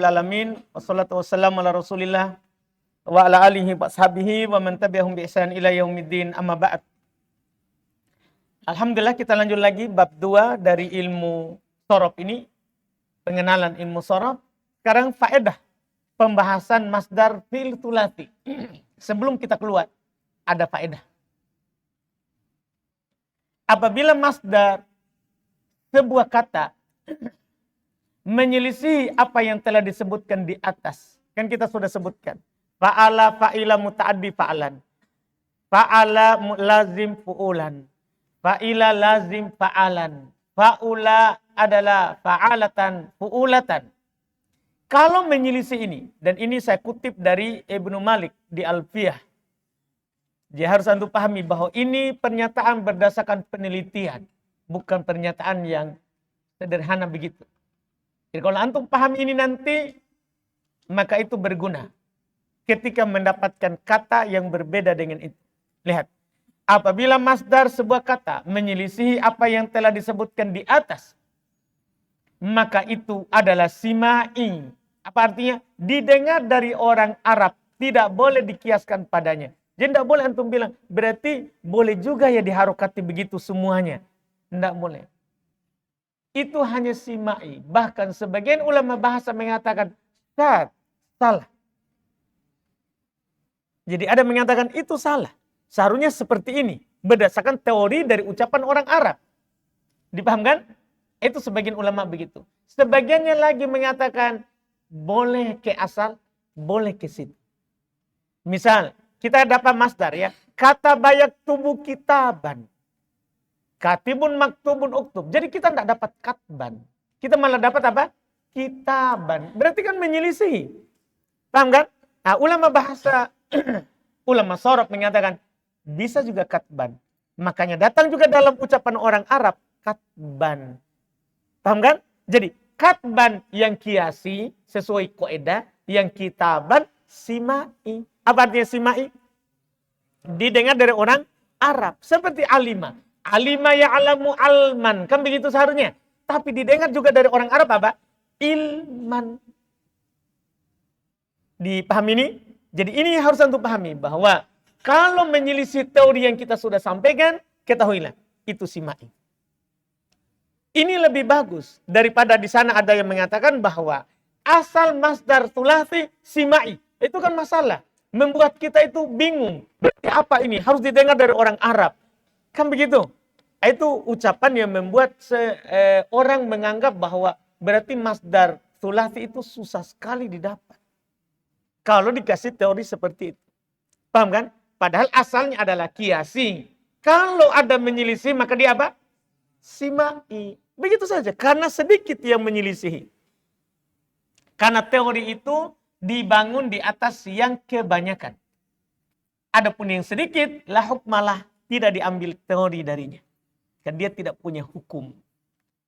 rabbil alamin. Wassalatu wassalamu ala Rasulillah wa ala alihi wa sahbihi wa man tabi'ahum bi ihsan ila yaumiddin. Amma ba'd. Alhamdulillah, kita lanjut lagi bab 2 dari ilmu sorof ini. Pengenalan ilmu sorof. Sekarang faedah pembahasan masdar fi'il tsulats. Sebelum kita keluar, ada faedah. Apabila masdar sebuah kata menyelisih apa yang telah disebutkan di atas. Kan kita sudah sebutkan. Fa'ala, fa'ila, muta'addi, fa'alan. Fa'ala, lazim, fu'ulan. Fa'ila, lazim, fa'alan. Fa'ula adalah fa'alatan, fu'ulatan. Kalau menyelisih ini, dan ini saya kutip dari Ibnu Malik di Alfiyah. Dia harus antum pahami bahwa ini pernyataan berdasarkan penelitian. Bukan pernyataan yang sederhana begitu. Jadi kalau antum pahami ini nanti, maka itu berguna. Ketika mendapatkan kata yang berbeda dengan itu. Lihat. Apabila masdar sebuah kata menyelisihi apa yang telah disebutkan di atas, maka itu adalah sima'i. Apa artinya? Didengar dari orang Arab. Tidak boleh dikiaskan padanya. Jadi tidak boleh antum bilang, berarti boleh juga ya diharokati begitu semuanya. Tidak boleh. Itu hanya sima'i. Bahkan sebagian ulama bahasa mengatakan, salah. Jadi ada mengatakan itu salah. Seharusnya seperti ini. Berdasarkan teori dari ucapan orang Arab. Dipahamkan? Itu sebagian ulama begitu. Sebagiannya lagi mengatakan, boleh ke asal, boleh ke situ. Misal, kita dapat masdar ya. Kata bayak tubuh kitaban. Katibun maktubun uktub. Jadi kita tidak dapat katban. Kita malah dapat apa? Kitaban. Berarti kan menyelisih. Paham kan? Nah, ulama bahasa, ulama sorof mengatakan, bisa juga katban. Makanya datang juga dalam ucapan orang Arab, katban. Paham kan? Jadi, katban yang kiasi, sesuai kaidah, yang kitaban, sima'i. Apa artinya sima'i? Didengar dari orang Arab. Seperti alima. Alima ya'lamu alman. Kan begitu seharusnya. Tapi didengar juga dari orang Arab apa? Ilman. Dipahami ini? Jadi ini harus antum pahami. Bahwa kalau menyelisih teori yang kita sudah sampaikan, ketahuilah. Itu sima'i. Ini lebih bagus. Daripada di sana ada yang mengatakan bahwa asal masdar tsulats sima'i. Itu kan masalah. Membuat kita itu bingung. Berarti apa ini? Harus didengar dari orang Arab. Kan begitu? Itu ucapan yang membuat orang menganggap bahwa berarti masdar tsulats itu susah sekali didapat. Kalau dikasih teori seperti itu. Paham kan? Padahal asalnya adalah kiasi. Kalau ada menyelisih maka dia apa? Sima'i. Begitu saja. Karena sedikit yang menyelisihi. Karena teori itu dibangun di atas yang kebanyakan. Adapun yang sedikit, la hukmalah, tidak diambil teori darinya. Karena dia tidak punya hukum.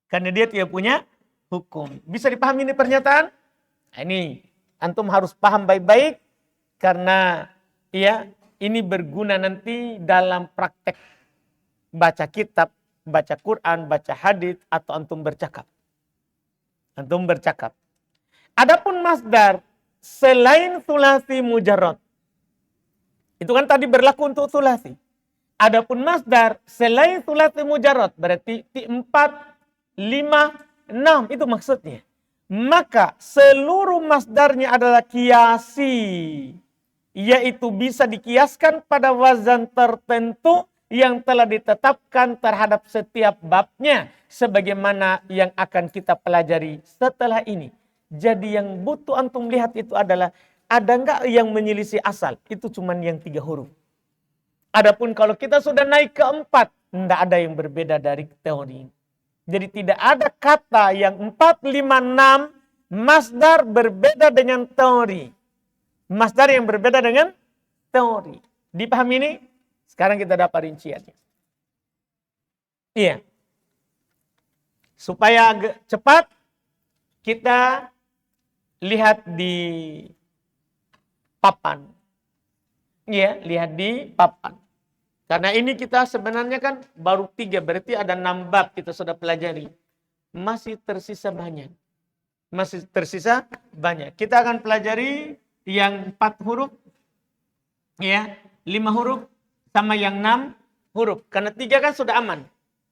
Karena dia tidak punya hukum. Bisa dipahami ini pernyataan? Nah, ini antum harus paham baik-baik. Karena ya ini berguna nanti dalam praktek baca kitab, baca Quran, baca hadits, atau antum bercakap. Antum bercakap. Adapun masdar selain tsulats mujarrad. Itu kan tadi berlaku untuk tsulats. Adapun masdar selain tsulats mujarrad berarti 4, 5, 6 itu maksudnya. Maka seluruh masdarnya adalah kiasi. Yaitu bisa dikiaskan pada wazan tertentu yang telah ditetapkan terhadap setiap babnya. Sebagaimana yang akan kita pelajari setelah ini. Jadi yang butuh antum lihat itu adalah ada enggak yang menyelisih asal? Itu cuman yang 3 huruf. Adapun kalau kita sudah naik ke 4, enggak ada yang berbeda dari teori. Jadi tidak ada kata yang 4, 5, 6 masdar berbeda dengan teori. Masdar yang berbeda dengan teori. Dipahami ini? Sekarang kita dapat rinciannya. Iya. Supaya agak cepat kita lihat di papan. Ya, lihat di papan. Karena ini kita sebenarnya kan baru 3, berarti ada 6 bab kita sudah pelajari. Masih tersisa banyak. Masih tersisa banyak. Kita akan pelajari yang 4 huruf, ya, 5 huruf, sama yang 6 huruf. Karena 3 kan sudah aman.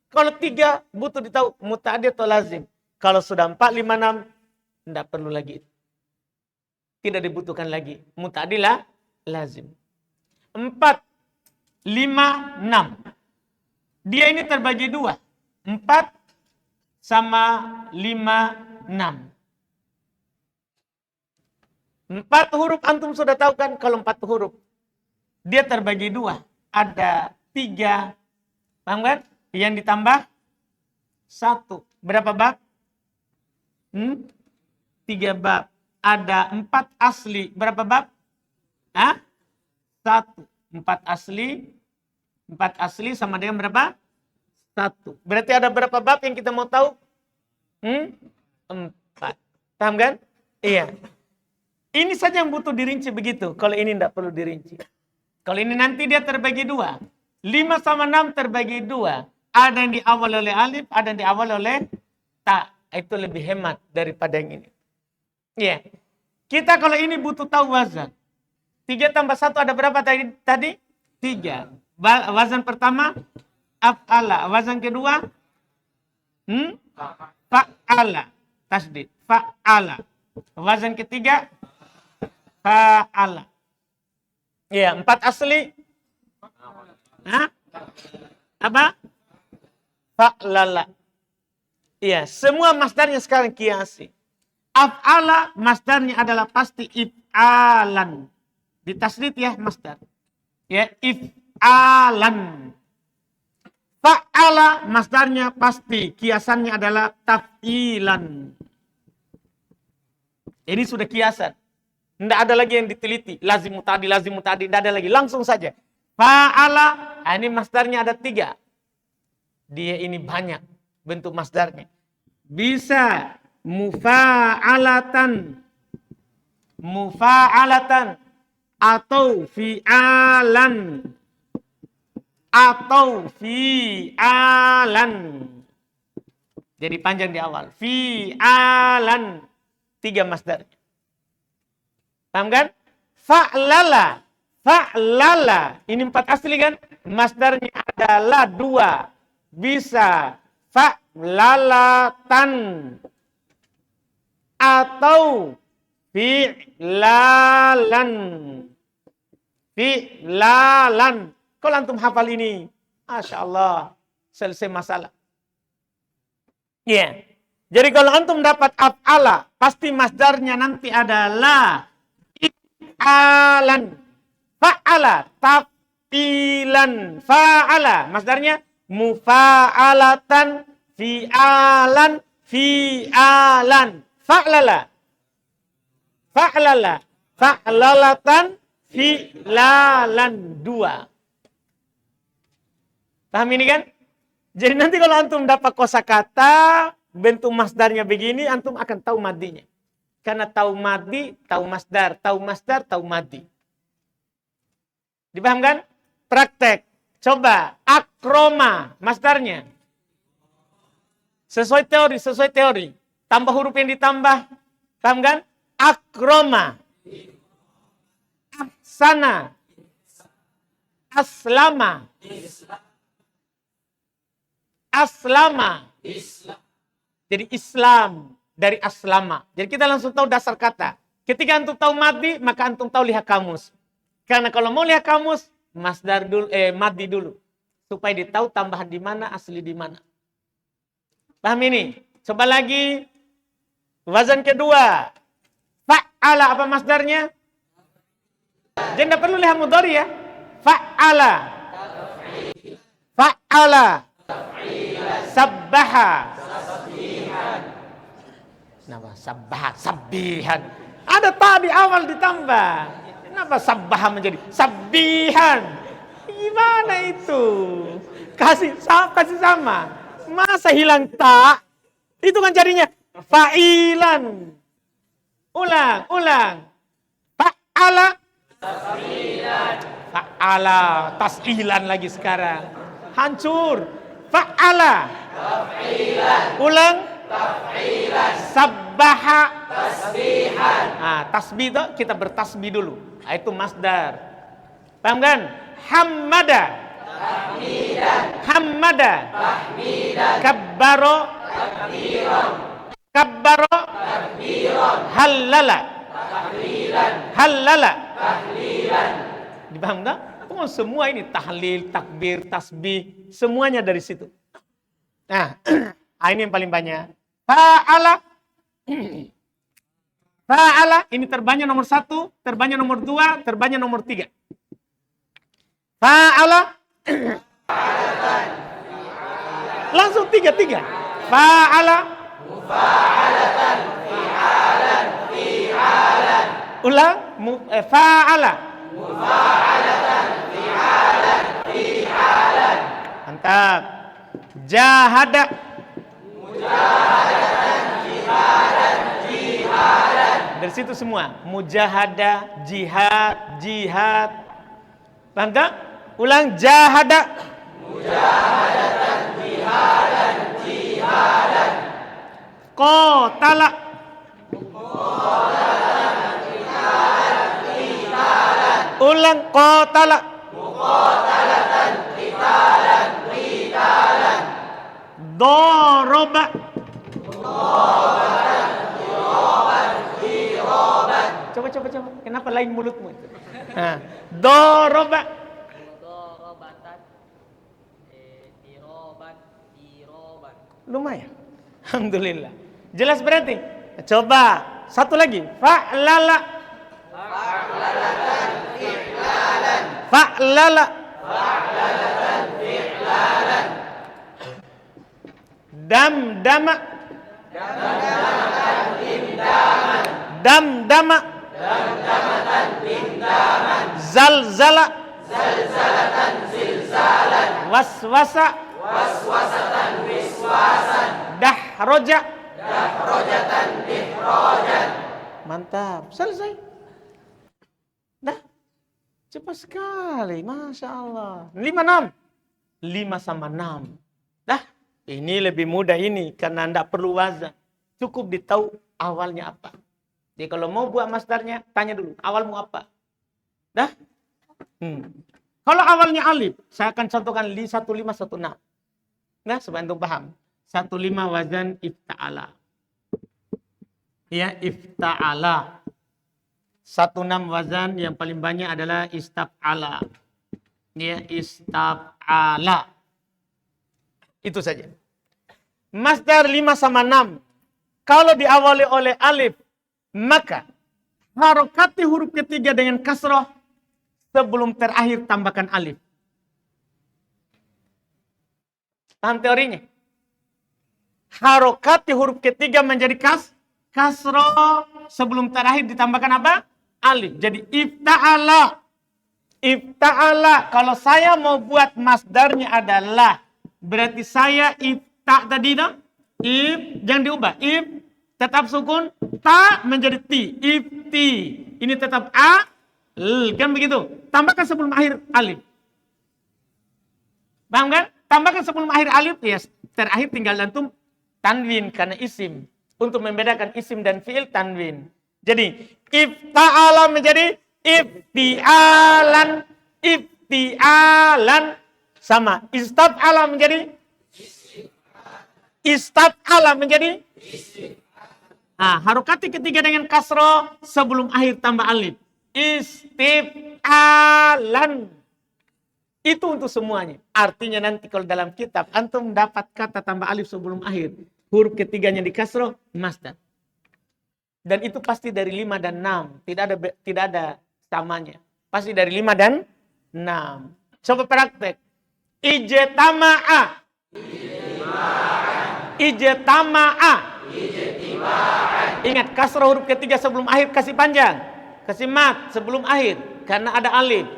Kalau 3 butuh ditahu muta'addi atau lazim. Kalau sudah 4, 5, 6, tidak perlu lagi. Tidak dibutuhkan lagi. Muta'addi lah, lazim. 4, 5, 6. Dia ini terbagi 2. 4 sama 5, 6. 4 huruf antum sudah tahu kan? Kalau 4 huruf dia terbagi 2. Ada 3. Paham kan? Yang ditambah 1. Berapa bab? 3 bab. Ada 4 asli. Berapa bab? 1. 4 asli. 4 asli sama dengan berapa? 1. Berarti ada berapa bab yang kita mau tahu? 4. Paham kan? Iya. Ini saja yang butuh dirinci begitu. Kalau ini tidak perlu dirinci. Kalau ini nanti dia terbagi 2. 5 sama 6 terbagi 2. Ada yang diawal oleh alif, ada yang diawal oleh ta. Itu lebih hemat daripada yang ini. Iya. Kita kalau ini butuh tahu wazan. 3 tambah 1 ada berapa tadi? 3. Wazan pertama, af'ala. Wazan kedua, fa'ala. Tasdid. Fa'ala. Wazan ketiga, fa'ala. Ya, 4 asli. Apa? Fa'lala. Iya, semua masdarnya sekarang kiasi. Af'ala masdarnya adalah pasti if'alan. Di tasdid ya masdar. Ya, if'alan. Fa'ala masdarnya pasti kiasannya adalah taf'ilan. Ini sudah kiasan. Tidak ada lagi yang diteliti. Lazim muta'addi, tidak ada lagi. Langsung saja. Fa'ala, ini masdarnya ada 3. Dia ini banyak bentuk masdarnya. Bisa mufa'alatan. Mufa'alatan. Atau fi'alan. Atau fi'alan. Jadi panjang di awal. Fi'alan. 3 masdarnya. Paham kan? Fa'lala. Fa'lala. Ini 4 asli kan? Masdarnya adalah 2. Bisa fa'lalatan. Atau fi'lalan. Fi'lalan. Kalau antum hafal ini, Masya Allah, selesai masalah. Iya. Yeah. Jadi kalau antum dapat af'ala, pasti masdarnya nanti adalah if'alan. Fa'ala, taf'ilan. Fa'ala, masdarnya mufa'alatan, fi'alan, fi'alan. Fa'lala. Fa'lala. Fa'lalatan, fi'lalan. 2. Paham ini kan? Jadi nanti kalau antum dapat kosakata bentuk masdarnya begini, antum akan tahu madinya. Karena tahu madi, tahu masdar, tahu madi. Dipahamkan? Praktek. Coba akroma masdarnya. Sesuai teori. Tambah huruf yang ditambah. Paham kan? Akroma. Ahsana. Aslama. Aslama. Jadi Islam dari aslama. Jadi kita langsung tahu dasar kata. Ketika antum tahu madi, maka antum tahu lihat kamus. Karena kalau mau lihat kamus, masdar dulu, madi dulu. Supaya ditahu tambahan di mana, asli di mana. Paham ini? Coba lagi. Wazan kedua. Fa'ala apa masdarnya? Jadi tidak perlu lihat mudhari ya. Fa'ala. Fa'ala. Sabbaha. Kenapa? Sabbihan. Ada ta di awal ditambah. Kenapa sabbaha menjadi sabbihan? Gimana itu? Kasih sama. Masa hilang ta? Itu kan jadinya fa'ilan. Ulang. Fa'ala. Fa'ala. Tas'ilan lagi sekarang. Hancur. Fa'ala. Ulang. Sabbaha. Sabbaha. Tasbihan. Nah, tasbih itu kita bertasbih dulu. Nah, itu masdar. Paham kan? Hammada. Tahmidan. Hammada. Tahmidan. Kabbaro. Takbiran. Kabbaro. Takbiran. Hallala. Tahlilan. Hallala. Tahlilan. Dipaham tak? Oh, semua ini tahlil, takbir, tasbih, semuanya dari situ. Nah, ini yang paling banyak. Fa'ala. Fa'ala, ini terbanyak nomor 1, terbanyak nomor 2, terbanyak nomor 3. Fa'ala. Langsung 3. Fa'ala. Mufa'alatan. Fi'alan. Fi'alan. Ulang. Fa'ala. Mufa'alatan. Fi'alan. Fi'alan. Mantap. Jahada. Mujahadatan. Jihadan. Jihadan. Dari situ semua. Mujahadah, jihad, jihad. Paham tak? Ulang. Jahada. Mujahadatan. Jihadan. Jihadan. Qatala. Qatalan. Qitalan. Qitalan. Ulang. Qatala. Muqatalatan. Qitalan. Qitalan. Doroba. Dorobatan. Diroban. Diroban. Coba. Kenapa lain mulutmu itu? Nah, doroba. Dorobatan. Diroban. Diroban. Lumayan. Alhamdulillah. Jelas berarti? Coba. Satu lagi. Fa'lala. Fa'lalatan. Fi'lalan. Fa'lala. Fa'lalatan. Fi'lalan. Damdama. Damdamatan. Dimdaman. Damdama. Damdamatan. Dimdaman. Zalzala. Zalzalatan. Zilzalan. Waswasa. Waswasatan. Wiswasan. Dahroja. Dahrojatan. Dihrojan. Mantap. Selesai. Dah. Cepat sekali. Masya Allah. 5, 6. 5 sama 6. Dah. Ini lebih mudah ini. Karena anda perlu wazan. Cukup ditahu awalnya apa. Jadi kalau mau buat masdarnya, tanya dulu. Awalmu apa? Dah. Kalau awalnya alif, saya akan contohkan 1516. Nah, supaya antum paham. 15 wazan ifta'ala. Ya, ifta'ala. 16 wazan yang paling banyak adalah istaf'ala. Ya, istaf'ala. Itu saja. Masdar 5 sama 6. Kalau diawali oleh alif, maka harokati huruf ketiga dengan kasroh. Sebelum terakhir tambahkan alif. Paham teorinya? Harokati huruf ketiga menjadi kasroh. Sebelum terakhir ditambahkan apa? Alif. Jadi ifta'ala. Ifta'ala. Kalau saya mau buat masdarnya adalah. Berarti saya ifta' tadi no? If. Jangan diubah. If. Tetap sukun. Ta menjadi ti. Ifti. Ini tetap a. Kan begitu. Tambahkan sebelum akhir alif. Paham kan? Tambahkan sebelum akhir alif. Ya, terakhir tinggal antum tanwin karena isim. Untuk membedakan isim dan fi'il tanwin. Jadi ifta'ala menjadi ifti'alan. Ifti'alan. Sama. Istaf'ala menjadi istaf'ala menjadi. Nah, harokati ketiga dengan kasroh sebelum akhir tambah alif. Istif'alan. Itu untuk semuanya. Artinya nanti kalau dalam kitab antum dapat kata tambah alif sebelum akhir. Huruf ketiganya di kasroh, masdar. Dan itu pasti dari 5 dan 6. Tidak ada samanya. Pasti dari 5 dan 6. Coba praktek. Ijtama'a. Ijtama'a. Ingat kasroh huruf ketiga sebelum akhir kasih panjang. Kasih mat sebelum akhir. Karena ada alif.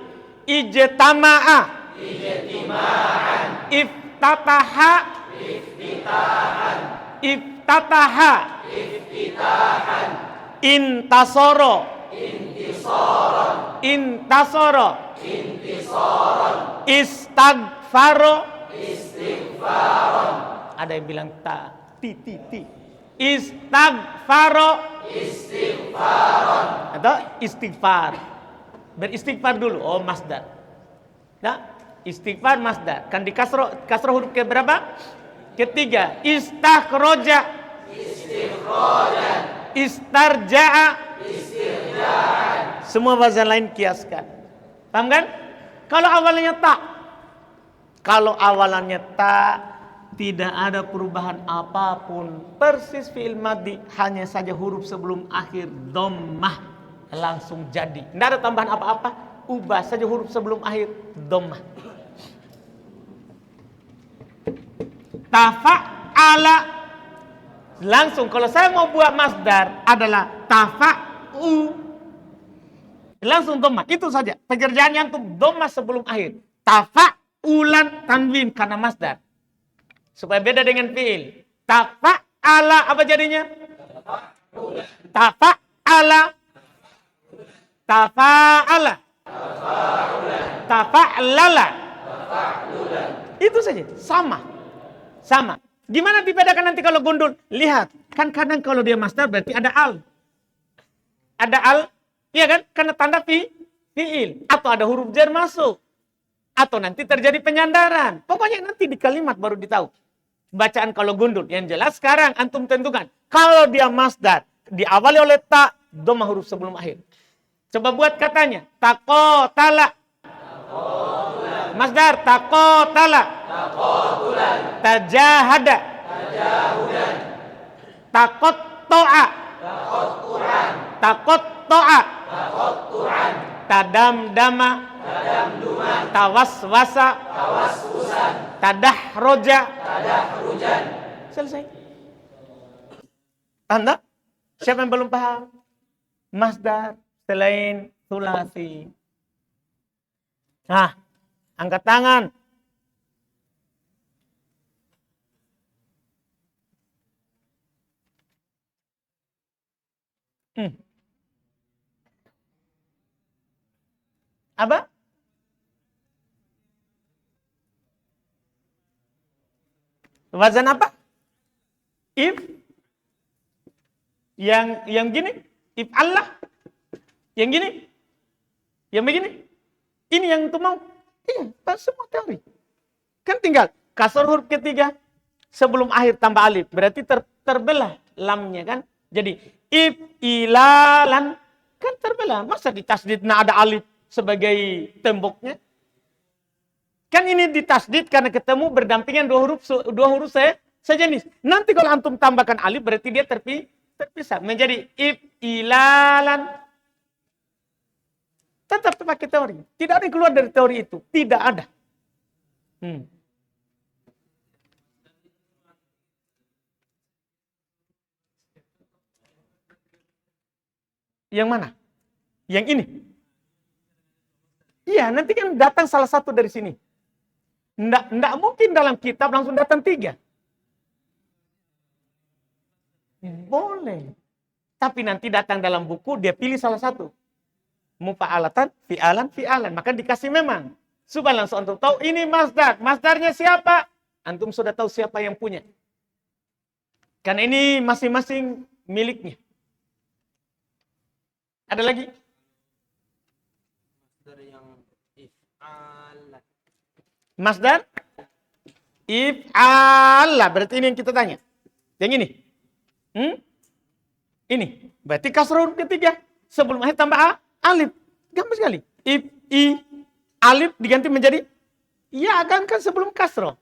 Ijtama'a. Ijtima'an. Iftataha. Iftitahan. Iftataha. Iftitahan. Intasoro. Intisoron. Intasoro. Intisoron. Istagfaro. Istighfaron. Ada yang bilang ta. Ti. Istighfaro. Atau istighfar. Beristighfar dulu. Oh, masdar. Nah, istighfar masdar. Kan di kasroh huruf ke berapa? Ketiga. Istakhroja. Istarja'a. Semua bahasa lain kiaskan. Paham kan? Kalau awalnya tak. Kalau awalannya tak, tidak ada perubahan apapun. Persis fi'il madhi, hanya saja huruf sebelum akhir dhammah langsung jadi. Tidak ada tambahan apa-apa, ubah saja huruf sebelum akhir dhammah. Tafa'ala, langsung kalau saya mau buat masdar adalah tafa'u, langsung dhammah. Itu saja pekerjaannya untuk dhammah sebelum akhir. Tafa'ulan tanwin karena masdar. Supaya beda dengan fi'il. Tafa'ala apa jadinya? Tafa'ala. Tafa'ala. Tafa'lala. Itu saja, sama. Gimana dibedakan nanti kalau gundul? Lihat, kan kadang kalau dia masdar berarti ada al. Ada al, iya kan? Karena tanda fi'il. Atau ada huruf jar masuk. Atau nanti terjadi penyandaran. Pokoknya nanti di kalimat baru ditahu. Bacaan kalau gundul. Yang jelas sekarang antum tentukan. Kalau dia masdar, diawali oleh ta, dhammah huruf sebelum akhir. Coba buat katanya. Taqotala. Masdar. Taqotala. Tajahada. Taqotto'a. Taqotto'a. Tadamdama. Tawaswasa. Tadahroja. Selesai. Anda? Siapa yang belum paham? Masdar selain sulasi. Nah, angkat tangan. Apa? Wazan apa? If. Yang gini. If Allah. Yang gini. Yang begini. Ini yang itu mau. Iya, semua teori. Kan tinggal kasar huruf ketiga. Sebelum akhir tambah alif. Berarti terbelah lamnya kan. Jadi if ilalan. Kan terbelah. Masa di tasdid ada alif sebagai temboknya? Kan ini ditasdid karena ketemu berdampingan dua huruf sejenis. Nanti kalau antum tambahkan alif berarti dia terpisah menjadi ilalan. Tetap pakai teori. Tidak ada yang keluar dari teori itu. Tidak ada. Yang mana? Yang ini. Iya, nanti kan datang salah satu dari sini. Nggak mungkin dalam kitab langsung datang 3. Boleh. Tapi nanti datang dalam buku, dia pilih salah satu. Mufa'alatan, fi'alan. Maka dikasih memang. Supaya langsung antum tahu, ini masdar. Masdarnya siapa? Antum sudah tahu siapa yang punya. Karena ini masing-masing miliknya. Ada lagi? Masdar if'ala, berarti ini yang kita tanya. Yang ini. Ini. Berarti kasrah huruf ketiga. Sebelum akhir tambah alif. Gampang sekali. Alif diganti menjadi ya kan sebelum kasrah.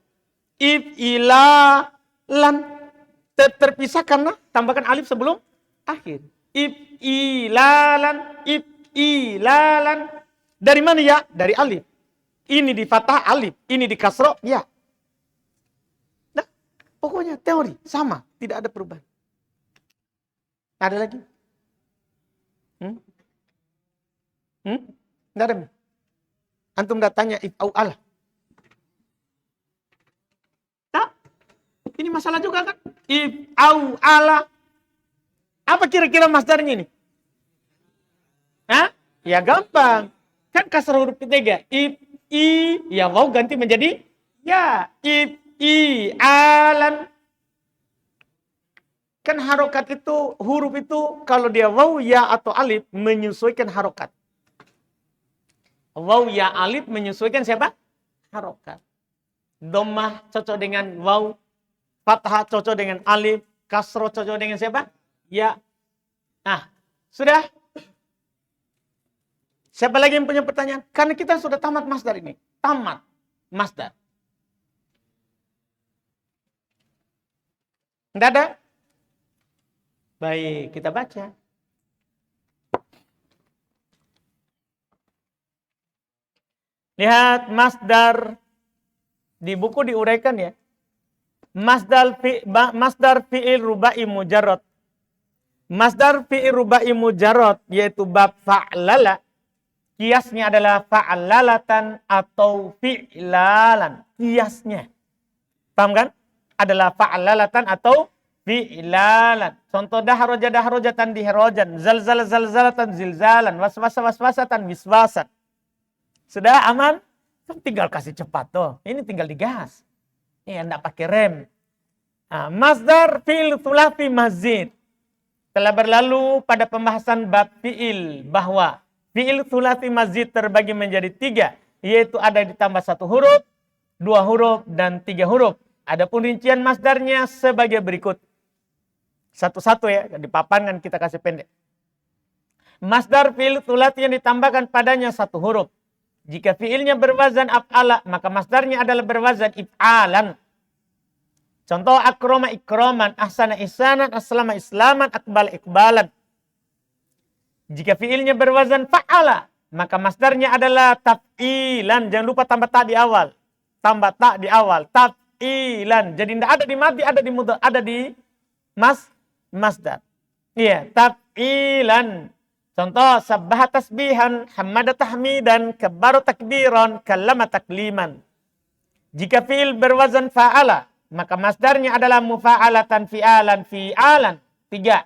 If'ilalan. Terpisah karena tambahkan alif sebelum akhir. If'ilalan. Dari mana ya? Dari alif. Ini di fathah alif, ini di kasroh ya. Nah, pokoknya teori sama, tidak ada perubahan. Ada lagi? Tidak ada. Antum nggak tanya if au Allah. Nah, ini masalah juga kan? If au Allah. Apa kira-kira masdarnya ini? Hah? Ya gampang. Kan kasroh huruf ketiga. Ya mau ganti menjadi ya. Alan. Kan harokat itu, huruf itu kalau dia waw, ya atau alif menyesuaikan harokat. Waw, ya, alif menyesuaikan siapa? Harokat. Dhammah cocok dengan waw, fathah cocok dengan alif, kasroh cocok dengan siapa? Ya. Nah, sudah. Siapa lagi yang punya pertanyaan? Karena kita sudah tamat masdar ini. Tamat masdar. Tidak ada? Baik, kita baca. Lihat masdar. Di buku diuraikan ya. Masdar fi'il rubai mujarrad. Masdar fi'il rubai mujarrad yaitu bab fa'lala. Kiasnya adalah fa'lalatan atau fi'lalan. Kiasnya. Paham kan? Adalah fa'lalatan atau fi'lalan. Contoh dahrojatan dihrojan. Zalzalatan zilzalan. Waswasatan wiswasan. Sudah aman? Tinggal kasih cepat tuh. Ini tinggal digas. Ini enggak pakai rem. Nah, masdar fi'il thulathi mazid. Telah berlalu pada pembahasan bab fi'il bahwa fi'il thulathi mazid terbagi menjadi 3, yaitu ada ditambah 1 huruf, 2 huruf, dan 3 huruf. Adapun rincian masdarnya sebagai berikut. Satu-satu ya, dipapankan kita kasih pendek. Masdar fi'il thulathi yang ditambahkan padanya 1 huruf. Jika fi'ilnya berwazan af'ala, maka masdarnya adalah berwazan if'alan. Contoh akroma ikroman, ahsana ihsanan, aslama islaman, akbal ikbalan. Jika fi'ilnya berwazan fa'ala, maka masdarnya adalah taf'ilan. Jangan lupa tambah ta di awal. Tambah ta di awal. Taf'ilan. Jadi tidak ada di madi, ada di mudhari, ada di masdar. Iya, taf'ilan. Contoh, sabbaha tasbihan, hamada tahmidan, kabbara takbiran, kallama takliman. Jika fi'il berwazan fa'ala, maka masdarnya adalah mufa'alatan fi'alan fi'alan. 3.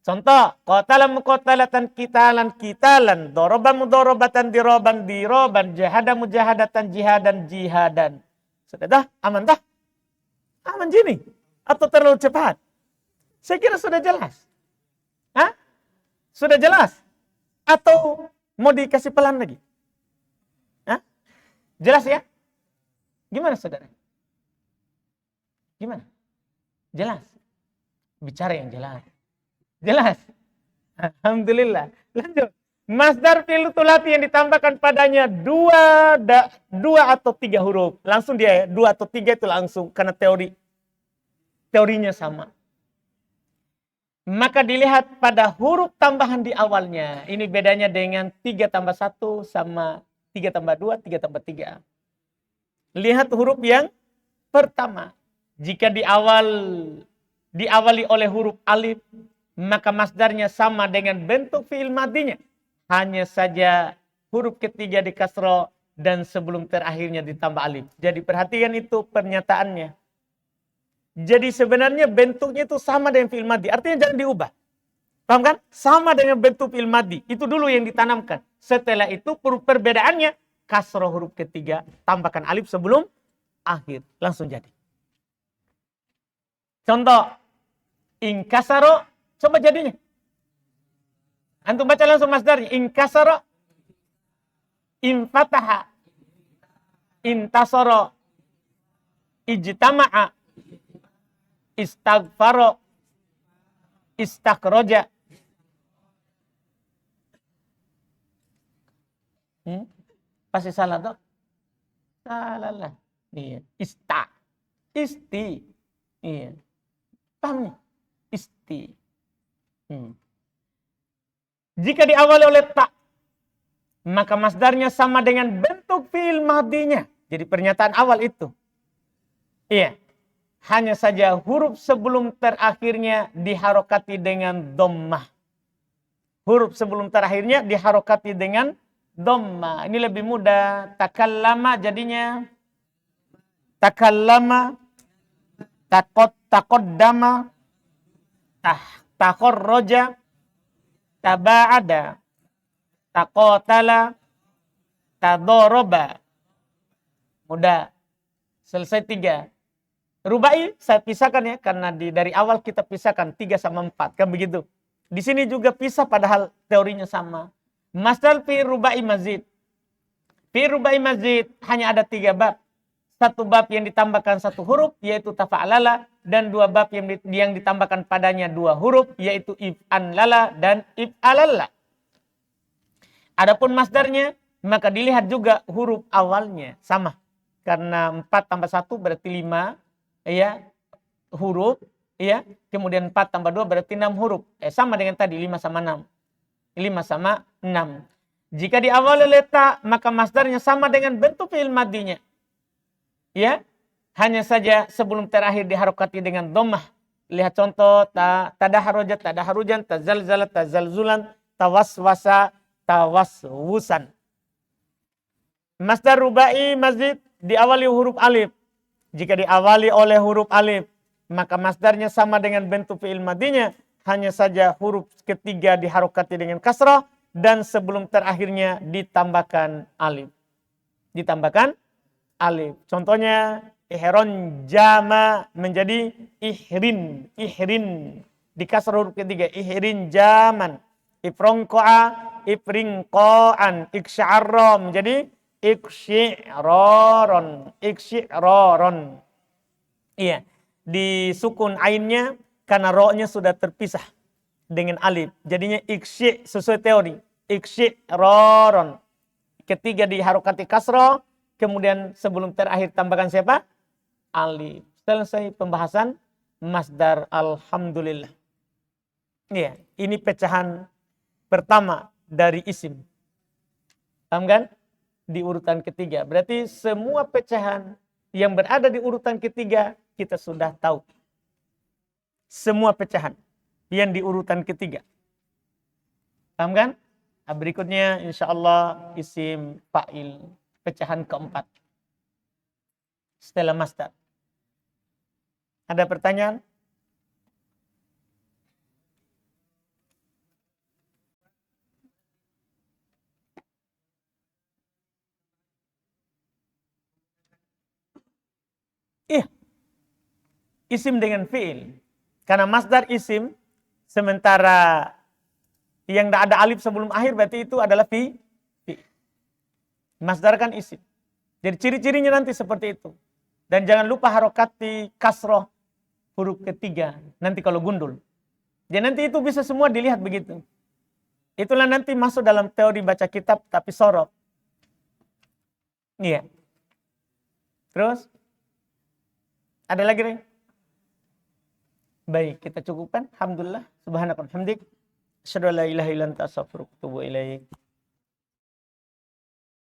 Contoh, qatala muqatalatan kitalan, doroba mudorobatan diroban, jahada mujahadatan jihadan jihadan. Sudah dah? Aman dah? Aman gini? Atau terlalu cepat? Saya kira sudah jelas. Hah? Sudah jelas? Atau mau dikasih pelan lagi? Hah? Jelas ya? Gimana saudara? Gimana? Jelas? Bicara yang jelas. Jelas? Alhamdulillah. Lanjut. Masdar fi'il thulathi yang ditambahkan padanya 2 atau 3 huruf. Langsung dia ya, 2 atau 3 itu langsung. Karena teorinya sama. Maka dilihat pada huruf tambahan di awalnya. Ini bedanya dengan 3 tambah 1 sama 3 tambah 2, 3 tambah 3. Lihat huruf yang pertama. Jika diawali oleh huruf alif, maka masdarnya sama dengan bentuk fi'il madinya. Hanya saja huruf ketiga di kasroh dan sebelum terakhirnya ditambah alif. Jadi perhatikan itu pernyataannya. Jadi sebenarnya bentuknya itu sama dengan fi'il madi. Artinya jangan diubah. Paham kan? Sama dengan bentuk fi'il madi. Itu dulu yang ditanamkan. Setelah itu perbedaannya kasroh huruf ketiga, tambahkan alif sebelum akhir. Langsung jadi. Contoh. Inkasaro. Coba jadinya. Antum baca langsung masdarnya. Inkasaro. Infataha. Intasoro. Ijtama'a. Istaghfaro. Istakhroja. Pasti salah dok? Salah lah. Iya. Isti. Iya. Pahamnya? Isti. Jika diawali oleh ta, maka masdarnya sama dengan bentuk fi'il madinya. Jadi pernyataan awal itu. Iya. Hanya saja huruf sebelum terakhirnya diharokati dengan dhammah. Huruf sebelum terakhirnya diharokati dengan dhammah. Ini lebih mudah. Takallama jadinya takallama, taqaddama, takharraja, taba'ada, taqatala, tadoroba. Mudah. Selesai 3. Rubai saya pisahkan ya, karena dari awal kita pisahkan 3 sama 4, kan begitu. Di sini juga pisah padahal teorinya sama. Masdar fi rubai mazid. Fi rubai mazid hanya ada 3 bab. Satu bab yang ditambahkan 1 huruf, yaitu tafa'alala, dan 2 bab yang ditambahkan padanya 2 huruf, yaitu if'anlala dan if'alalla. Adapun masdarnya, maka dilihat juga huruf awalnya sama. Karena 4 tambah 1 berarti 5 ya, huruf. Ya. Kemudian 4 tambah 2 berarti 6 huruf. Sama dengan tadi 5 sama 6. 5 sama 6. Jika diawali oleh ta, maka masdarnya sama dengan bentuk fi'il madinya. Ya, hanya saja sebelum terakhir diharokati dengan dhammah. Lihat contoh, tadaharujat, tadaharujan, tazalzalat, tazalzulan, tawaswasa, tawaswusan. Masdar rubai mazid diawali huruf alif. Jika diawali oleh huruf alif, maka masdarnya sama dengan bentuk fi'il madinya. Hanya saja huruf ketiga diharokati dengan kasrah dan sebelum terakhirnya ditambahkan alif. Ditambahkan alif. Contohnya ihron jama menjadi ihrin. Ihrin. Di kasrah huruf ketiga. Ihrin jaman. Ifrongko'a. Ifringko'an. Iksyarra menjadi iksyiroron. Iksyiroron. Iya. Di sukun ainnya karena ro-nya sudah terpisah dengan alif. Jadinya iksyi sesuai teori. Iksyiroron. Ketiga diharokati kasrah. Kemudian sebelum terakhir tambahkan siapa? Alif. Selesai pembahasan masdar alhamdulillah. Iya, ini pecahan pertama dari isim. Paham kan? Di urutan ketiga. Berarti semua pecahan yang berada di urutan ketiga kita sudah tahu. Semua pecahan yang di urutan ketiga. Paham kan? Nah, berikutnya insyaallah isim fa'il. Pecahan keempat. Setelah masdar. Ada pertanyaan? Iya. Isim dengan fi'il. Karena masdar isim, sementara yang tidak ada alif sebelum akhir berarti itu adalah fi'il. Masdar kan isim. Jadi ciri-cirinya nanti seperti itu. Dan jangan lupa harokati kasroh huruf ketiga. Nanti kalau gundul. Jadi nanti itu bisa semua dilihat begitu. Itulah nanti masuk dalam teori baca kitab tapi sorot. Iya. Terus? Ada lagi nih? Baik, kita cukupkan. Alhamdulillah. Subhanakallah hamdik. Asyhadu an la ilaha illa anta astaghfiruka wa atubu ilaik.